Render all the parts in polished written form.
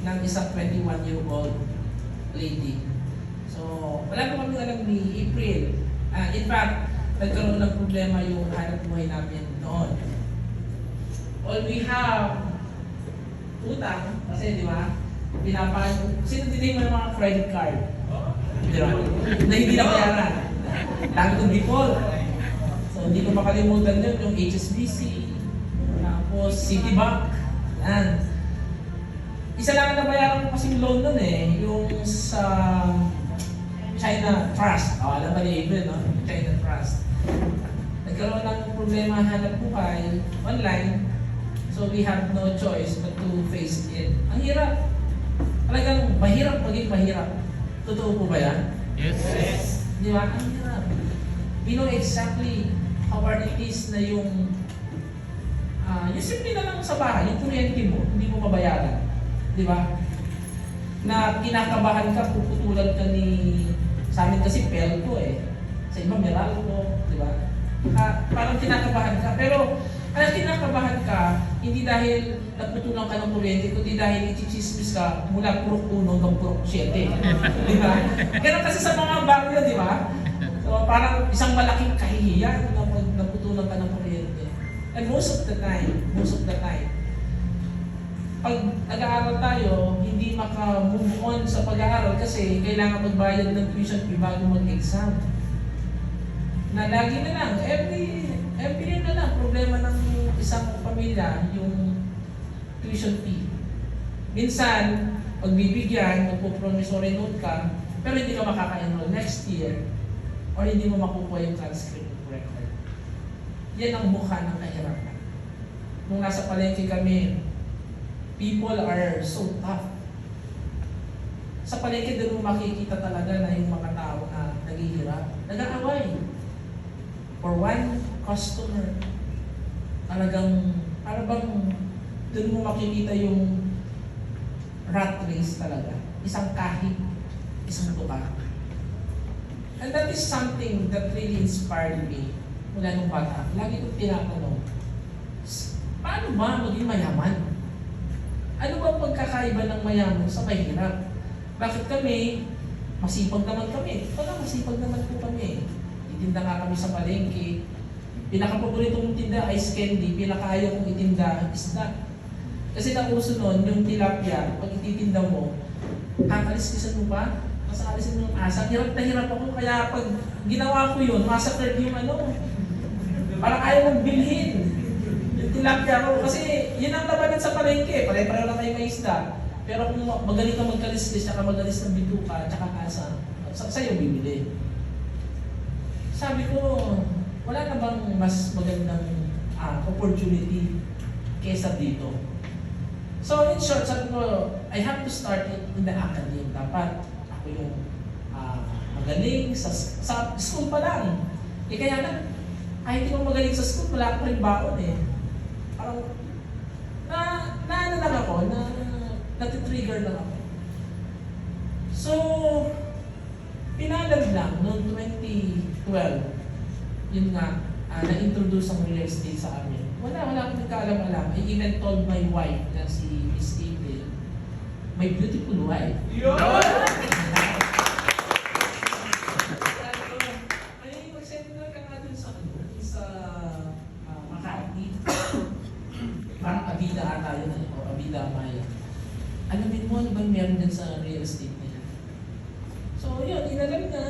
ng isang 21-year-old lady. So, wala pa kami alam ni April. In fact, nagkaroon ng problema yung hanap buhay namin noon. All we have, utang, kasi di ba, sino din mo ng mga credit card? Di ba? Na hindi na bayaran. Lagi kong default. So, hindi ko makalimutan yun, yung HSBC, tapos Citibank, yan. Isa lang ang nabayaran ko kasi yung loan nun yung sa China Trust. Alam ba ni April, no? China Trust. Nagkaroon ng problema hanap buhay online, so we have no choice but to face it. Ang hirap. Talagang mahirap maging mahirap. Totoo po ba yan? Yes. Di ba? Ang hirap. We know exactly how hard it is na yung simple na lang sa bahay, yung kuryente mo, hindi mo mabayaran. Di ba? Na kinakabahan ka, puputulan ka sa amin kasi Pelco sa iba Meralco, di ba? Parang kinakabahan ka. Pero, kinakabahan ka, hindi dahil nagputulan ka ng kuryente, kundi dahil ichichismis ka mula purok 1 hanggang purok 7. Di ba? Ganun kasi sa mga barrio, di ba? So, parang isang malaking kahihiyan na nagputulan ka ng kuryente. And most of the time, pag nag-aaral tayo, hindi maka-move on sa pag-aaral kasi kailangan magbayad ng tuition fee bago mag-exam. Na lagi na lang, every year na lang, problema ng isang pamilya, yung tuition fee. Minsan, pagbibigyan, magpo-promissory note ka, pero hindi ka makaka-enroll next year or hindi mo makukuha yung transcript record. Yan ang mukha ng kahirapan. Nung nasa palengke kami, people are so tough. Sa palengke doon mo makikita talaga na yung mga tao na naghihirap, nag-aaway. For one customer, talagang, parang doon mo makikita yung rat race talaga. Isang kahit, isang tuka. And that is something that really inspired me mula nung bata. Lagi kong tinatanong, paano ba maging mayaman? Ano ba pagkakaiba ng mayaman sa mahirap? Bakit kami, masipag naman kami? Masipag naman po kami. Itinda nga kami sa palengke. Pinaka-paborito kong tinda, ice candy. Pinaka-ayaw kong itinda, isda. Kasi nauso nun, yung tilapia, pag ititinda mo, kakaliskisan mo pa, masakalisin mo yung asa. Hirap na hirap ako, kaya pag ginawa ko yun, massacred yung parang ayaw mong bilhin. Tilapia ko kasi yun ang labanan sa palengke. Pare-pareho na kayo may isda. Pero kung magaling ka magkaliskis, saka magalis ng bituka, saka asa, sa'yo bibili. Sabi ko, wala na bang mas magandang opportunity kesa dito? So in short, sabi ko, I have to start it in the academy. Dapat ako yung magaling sa school pa lang. Kaya na, kahit hindi mo magaling sa school, wala ko rin baon Parang, ano lang ako, natitrigger lang ako. So, pinalad lang noong 2012, yun nga, na-introduce ang real estate sa amin. Wala akong nagkaalam-alam. I even told my wife na si Miss April, my beautiful wife. Mag-seminar ka nga dun sa Makati. Parang Abida ata yun o Abida Maya. Alamin mo, ano ba meron din sa real estate nila? So yun, inalam na.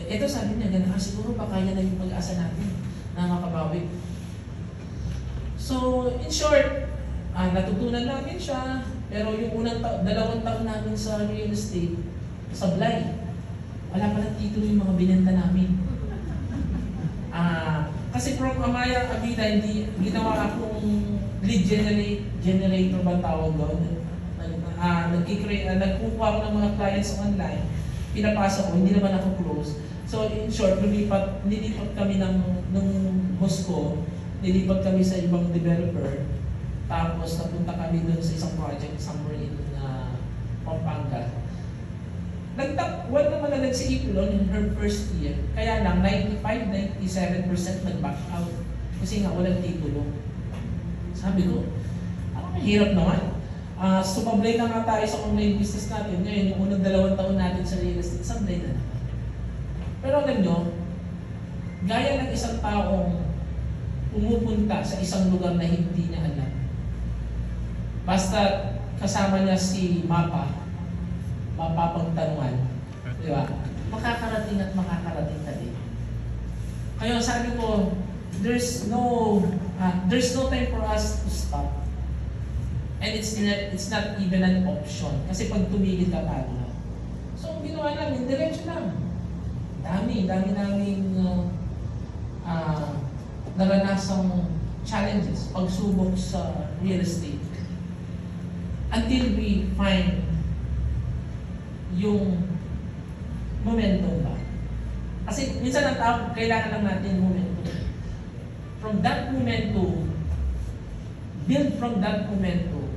Ito sabi niya, gano'n, siguro pa kaya na yung pag-asa natin na makabawi. So, in short, natutunan namin siya, pero yung unang 2 taon namin sa real estate, sablay. Wala palang titulo yung mga binenta namin. Kasi from Amaya, Abida, hindi ginawa akong lead generator ba tawag doon? Nagkukuha ako ng mga clients online, pinapasa ko, hindi naman ako close. So in short, nilipat kami ng Moscow, nilipat kami sa ibang developer, tapos napunta kami doon sa isang project somewhere in Pampanga. Wala naman na nagsi-ipon in her first year, kaya lang 95-97% nag-back out kasi nga walang titulo. Sabi ko, ang hirap naman. Sumablay na nga tayo sa online business natin. Ngayon, yung unang 2 taon natin sa real estate, sablay na naman. Pero alam nyo, gaya ng isang taong pumupunta sa isang lugar na hindi niya alam. Basta kasama niya si mapapagtanungan. Di ba? Makakarating at makakarating ka din. Kaya sabi ko, there's no time for us to stop. And it's not even an option. Kasi pag tumigil ka, talo na. So, ang ginawa namin, diretso lang. Dami naming naranasang challenges, pagsubok sa real estate. Until we find yung momentum ba. Kasi minsan ang tao, kailangan lang natin momentum. From that momentum, build from that momentum,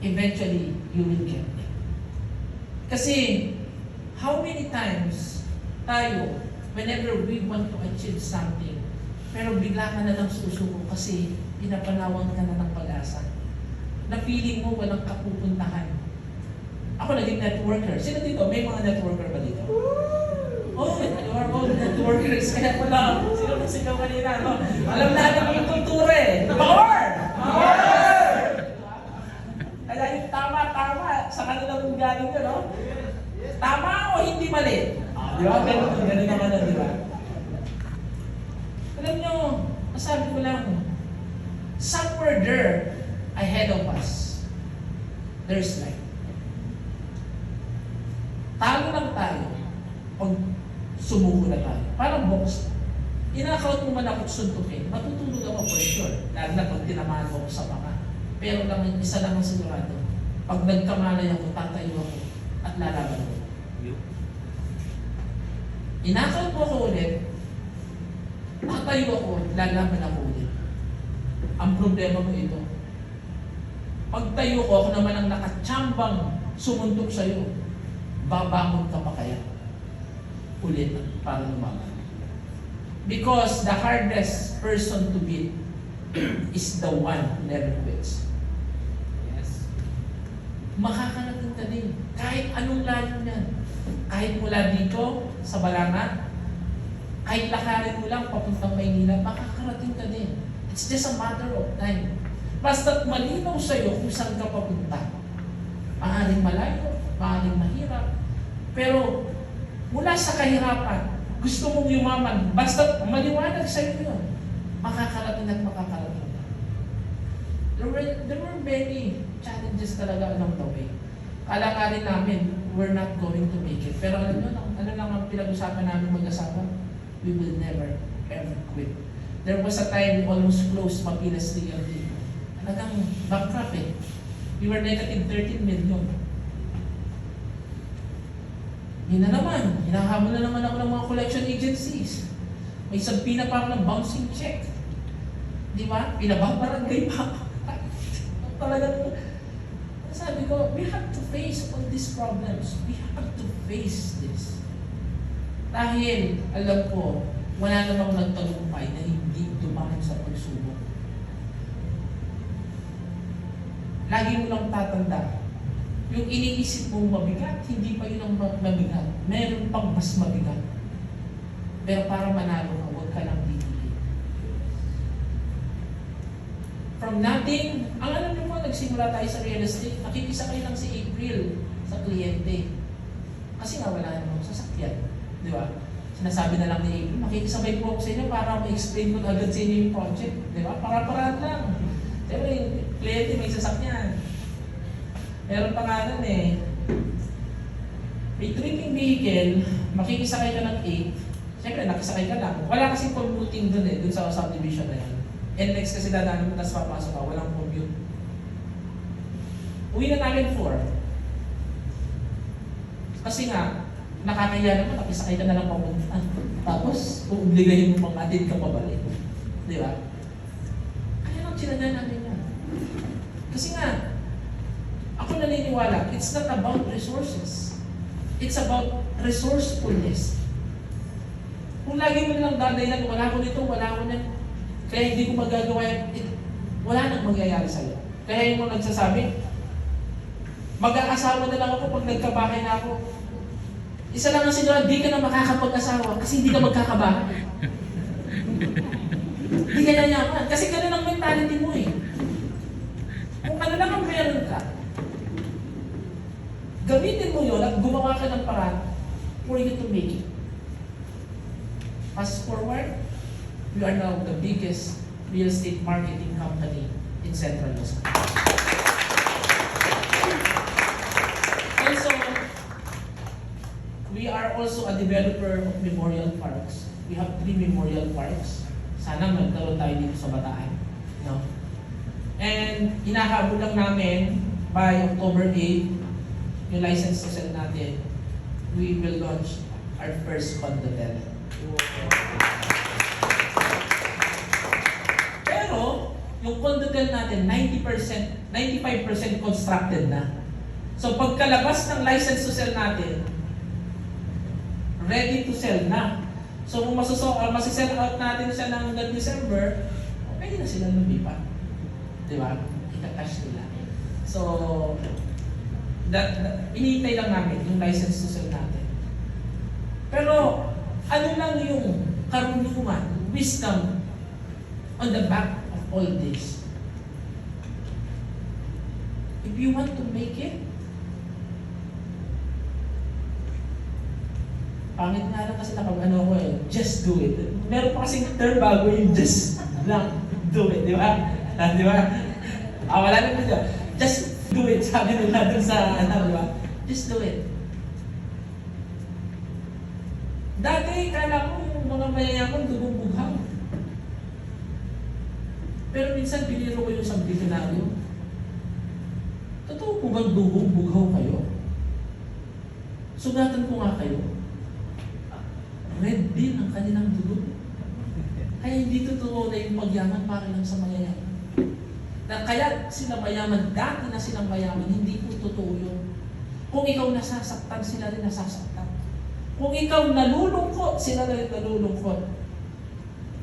eventually, you will get it. Kasi, how many times tayo, whenever we want to achieve something, pero bigla ka na lang susuko kasi pinapanawag ka na ng pag-asa. Na feeling mo walang kapupuntahan. Ako naging networker. Sino dito? May mga networker ba dito? Oh, you are all networkers. Kaya pala, sino nang sigaw kanina, no? Alam natin yung kultura eh. Power! Power! Kaya yung tama, sa kanilang galing yun, no? Tama o hindi mali? Di ba? Ganun naman na, di ba? Alam nyo, masabi ko lang, somewhere there, ahead of us, there's light. Talo lang tayo pag sumuko na tayo. Parang box. Inakaut mo man ako suntukin, matutulog ako for sure. Lalo na pag tinamaan mo sa panga. Pero lang, isa lang ang sigurado. Pag nagkamalay ako, tatayo ako at lalaban ako. Inakaut mo ako ulit, tatayo ako, lalaban ako ulit. Ang problema mo ito. Pagtayo ko, ako naman ang nakatsambang sumuntok sa'yo. Babangon ka pa kaya? Ulit para lumaban. Because the hardest person to beat is the one who never quits. Yes. Makakarating ka din. Kahit anong layo niyan. Kahit mula dito, sa Balanga, kahit lakarin mo lang papuntang Maynila, makakarating ka din. It's just a matter of time. Basta't malinaw sa'yo kung saan ka papunta. Maaaring malayo, maaaring mahirap. Pero mula sa kahirapan, gusto mong yumaman, basta't maliwanag sa'yo yun, makakarating at makakarating ka. There were many challenges talaga along the way. Kalakarin namin, we're not going to make it. Pero alam nyo, ano lang ang pinag-usapan namin mag-asawa? We will never, ever quit. There was a time we almost closed Mapilas Realty. Talagang bankrupt eh. We were negative 13 million. Yun na naman, hinahamon na naman ako ng mga collection agencies. May sabi na pa ako ng bouncing check. Di ba? Pinababarangay pa ako. Talagang, sabi ko, we have to face all these problems. We have to face this. Dahil, alam ko, wala namang nagtagumpay na hindi dumaan sa pagsubok. Lagi mo lang tatanda, yung iniisip mong mabigat, hindi pa yun ang mabigat. Meron pang mas mabigat. Pero para manalo ka, huwag ka lang titigil. From nothing, ang alam niyo po, nagsimula tayo sa real estate, nakikisakay lang si April sa kliyente. Kasi nga wala namang sasakyan. Di ba? Sinasabi na lang ni April, makikisabay po ako sa inyo para ma-explain ko agad sa inyo yung project. Di ba? Para-paraan lang. Siyempre, yung kliyente may sasakyan. Meron pa nga nun eh. May tripping vehicle, makikisakay ka ng 8. Siyempre, nakisakay ka lang. Wala kasing commuting dun eh, dun sa subdivision na yan. NLEX kasi dadaanan mo, tapos papasok ka, walang commute. Uwi na namin 4. Kasi nga, nakakaya naman, nakisakay ka na lang pamunta. Tapos, uubligahin mo pang atid ka pabalik. Di ba? Kaya lang sinaga namin yan. Kasi nga, ako naniniwala, it's not about resources. It's about resourcefulness. Kung lagi mo nilang dadayan, wala ko nito, wala ko nito, kaya hindi ko magagawa yan, wala nang mangyayari sa'yo. Kaya yung mga nagsasabi, mag-aasawa na lang ako pag nagkabahay na ako. Isa lang ang sinura, di ka na makakapag-asawa kasi hindi ka magkakabahay. Hindi ka yayaman. Kasi ganun ang mentality mo eh. Kung ano lang ang meron ka, gamitin mo yun at gumawa ka ng paraan for you to make it. Fast forward, we are now the biggest real estate marketing company in Central Luzon. And so, we are also a developer of memorial parks. We have 3 memorial parks. Sana magkaroon tayo dito sa Bataan. No? And hinahabol lang namin by October 8, yung license to sell natin, we will launch our first condotel. Pero, yung condotel natin, 90%, 95% constructed na. So pagkalabas ng license to sell natin, ready to sell na. So kung masisell out natin siya ng December, pwede na sila lumipat. Di ba? Ika-cash nila. So, inihintay lang namin yung license to sell natin. Pero, ano lang yung karunungan, wisdom on the back of all this? If you want to make it, pangit nga lang kasi nakag-ano ko eh, just do it. Meron pa kasing term bago yung just lang do it, di ba? Di ba? Wala na dito. Just do it, sabi nila dun sa, di ba? Just do it. Dati, kala ko yung mga mayayaman dugong bughaw. Pero minsan, biniro ko yung isang bilyonaryo. Totoo po bang dugong bughaw kayo? Sugatan ko nga kayo. Red din ang kanilang dugo. Kaya hindi totoo na yung pagyaman para lang sa mayayaman. Kaya sila mayaman, dati na silang mayaman, hindi po totoo yun. Kung ikaw nasasaktan, sila rin nasasaktan. Kung ikaw nalulungkot, sila rin nalulungkot.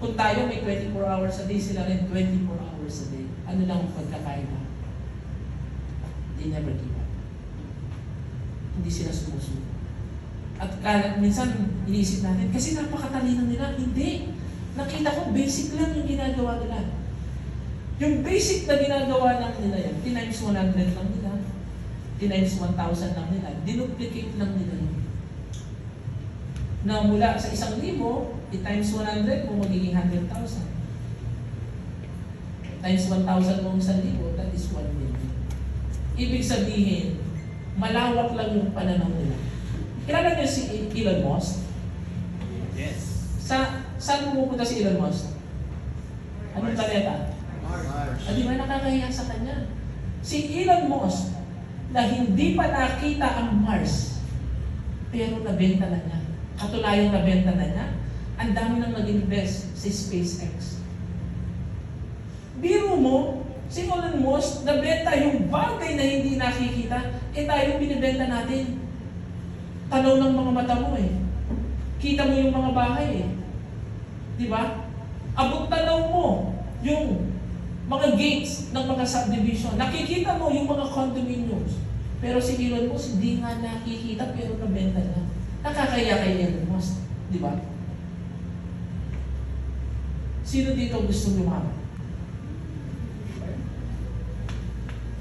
Kung tayo may 24 hours a day, sila rin 24 hours a day. Ano lang ang pagkakaina? They never give up. Hindi sila sumusuko. At minsan, iniisip natin, kasi napakatalino nila. Hindi. Nakita ko, basic lang yung ginagawa nila. Yung basic na ginagawa lang nila yan, times 100 lang nila, times 1,000 lang nila, dinuplicate lang nila yun. Na mula sa 1,000, i-times 100 mo magiging 100,000. Times 1,000 mo 1,000, that is 1 million. Ibig sabihin, malawak lang yung pananaw nila. Kilala niyo si Elon Musk? Yes. Saan pumupunta si Elon Musk? Anong planeta? Mars. Di ba nakakahiya sa kanya? Si Elon Musk na hindi pa nakita ang Mars, pero nabenta na niya. Katulayang nabenta na niya, ang dami nang nag-invest sa SpaceX. Biro mo, si Elon Musk nabenta yung bagay na hindi nakikita, tayo binibenta natin. Tanaw ng mga mata mo eh. Kita mo yung mga bahay eh. Di ba? Abot tanaw mo yung mga gates ng mga subdivision. Nakikita mo yung mga condominiums. Pero si Elon Musk, hindi nga nakikita pero nabenta niya. Nakakaya kay Elon Musk. Di ba? Sino dito gusto lumaman?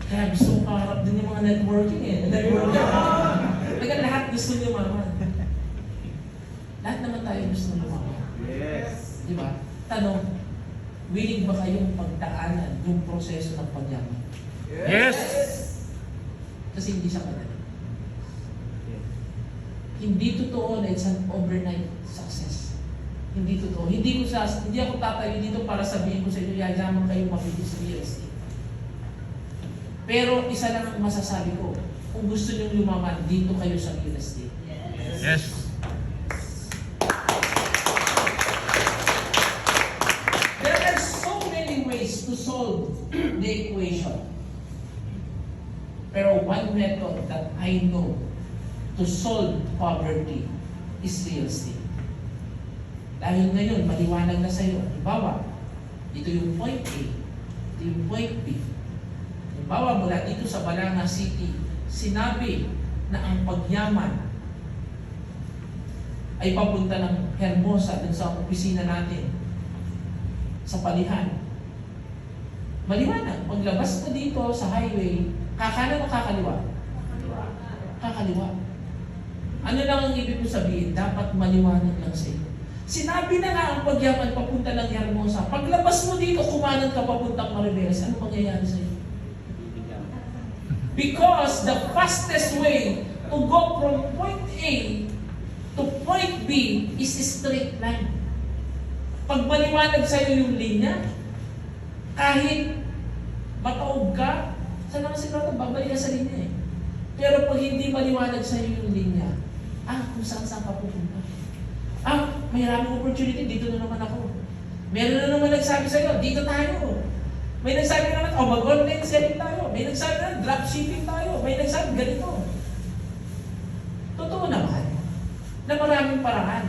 Kaya gusto mong kaharap din yung mga networking eh. Kaya lahat gusto niyo maman. Lahat naman tayo gusto niyo maman. Yes. Di ba? Tanong, willing ba kayong pagdaanan yung proseso ng pagyaman? Yes. Kasi hindi siya madali. Hindi totoo na it's an overnight success. Hindi totoo. Hindi ako tatayo dito para sabihin ko sa inyo, yayaman kayo mabilis sa real estate. Pero isa lang ang masasabi ko, kung gusto nyo lumaman, dito kayo sa real estate. Yes. There are so many ways to solve the equation. Pero one method that I know to solve poverty is real estate. Dahil ngayon, maliwanag na sa'yo. Halimbawa, ito yung point A, ito yung point B. Halimbawa, mula dito sa Balanga City, sinabi na ang pagyaman ay papunta ng Hermosa dun sa opisina natin sa Palihan. Maliwanag, paglabas mo dito sa highway, kakanan o kakaliwa? Kakaliwa. Ano lang ang ibig ko sabihin? Dapat maliwanag lang sa iyo. Sinabi na nga ang pagyaman papunta ng Hermosa. Paglabas mo dito, kumanan ka papuntang Maribeles. Ano mangyayari sa iyo? Because the fastest way to go from point A to point B is a straight line. Pag maliwanag sa iyo yung linya, kahit mataog ka, saan naman siguro babalik ka sa linya eh. Pero pag hindi maliwanag sa iyo yung linya, kung saan ka pupunta. May maraming opportunity, dito na naman ako. Meron na naman nagsabi sa iyo, dito tayo. May nagsabi naman, mag-online selling tayo. May nagsabi naman, dropshipping tayo. May nagsabi, ganito. Totoo naman na maraming paraan.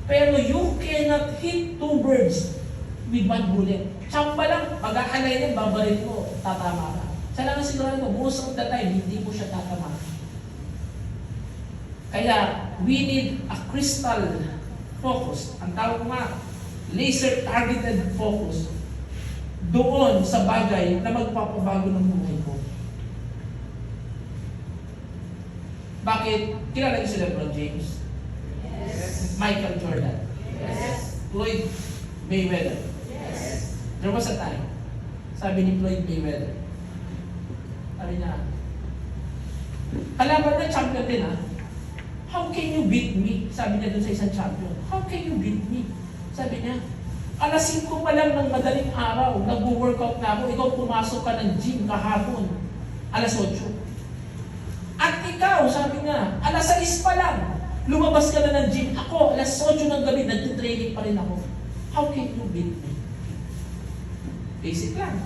Pero you cannot hit two birds with one bullet. Tsamba lang, pag-aalay din, babalik mo, tatama ka. Siya lang ang sigurado, most of the time, hindi mo siya tatama. Kaya, we need a crystal focus. Ang tawag ko nga, laser-targeted focus doon sa bagay na magpapabago ng buhay ko. Bakit? Kilala niyo si LeBron James? Yes. Michael Jordan? Yes. Floyd Mayweather? Yes. There was a time, sabi ni Floyd Mayweather, sabi niya, kalaban na champion din ha? How can you beat me? Sabi niya dun sa isang champion. How can you beat me? Sabi niya, alas 5 pa lang ng madaling araw, nag-workout na ako, ikaw pumasok ka ng gym kahapon, alas 8. At ikaw, sabi niya, alas 6 pa lang, lumabas ka na ng gym. Ako, alas 8 ng gabi, nagtitraining pa rin ako. How can you beat me? Basic lang.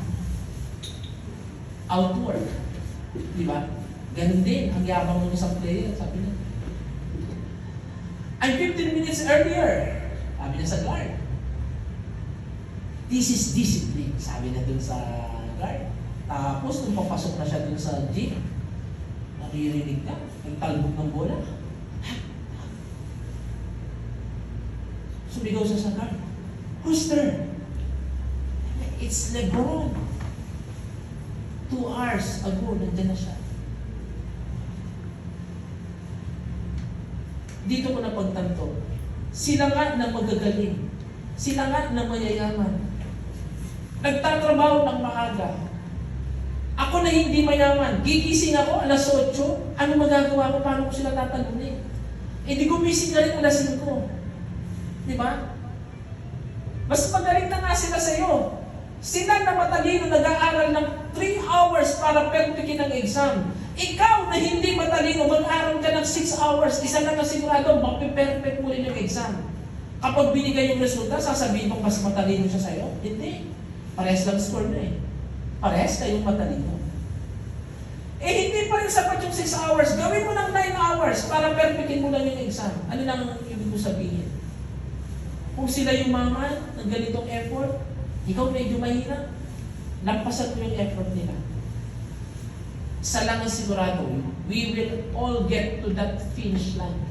Outwork. Di ba? Ganun din, ang yabang ng isang player, sabi niya. I'm 15 minutes earlier. Sabi niya sa guard. This is discipline. Sabi niya dun sa guard. Tapos, nung papasok na siya dun sa gym, naririnig na, nagtalbog ng bola. Sumigaw siya sa guard. Who's there? It's LeBron. 2 hours ago, nandiyan na siya. Dito ko napagtanto, sila nga na magagaling, sila nga na mayayaman. Nagtatrabaho ng maaga. Ako na hindi mayaman, gigising ako alas 8, ano magagawa ko, paano ko sila tatalunin? Di gumising na rin alas 5. Di ba? Mas magaling na nga sila sa iyo. Sila na matalino nag-aaral ng 3 hours para perfectin ang exam. Ikaw na hindi matalino, mag-aaral ka ng 6 hours, isa lang ang sigurado, mapiperfect mo rin yung exam. Kapag binigay yung resulta, sasabihin mo mas matalino siya sa'yo? Hindi. Parehas lang score na eh. Parehas kayong matalino. Hindi pa rin sapat yung 6 hours. Gawin mo ng 9 hours para perfectin mo lang yung exam. Ano lang ang ibig ko sabihin? Kung sila yung maman ng ganitong effort, ikaw medyo mahirap, lampasan mo yung effort nila. Isa lang ang sigurado, we will all get to that finish line.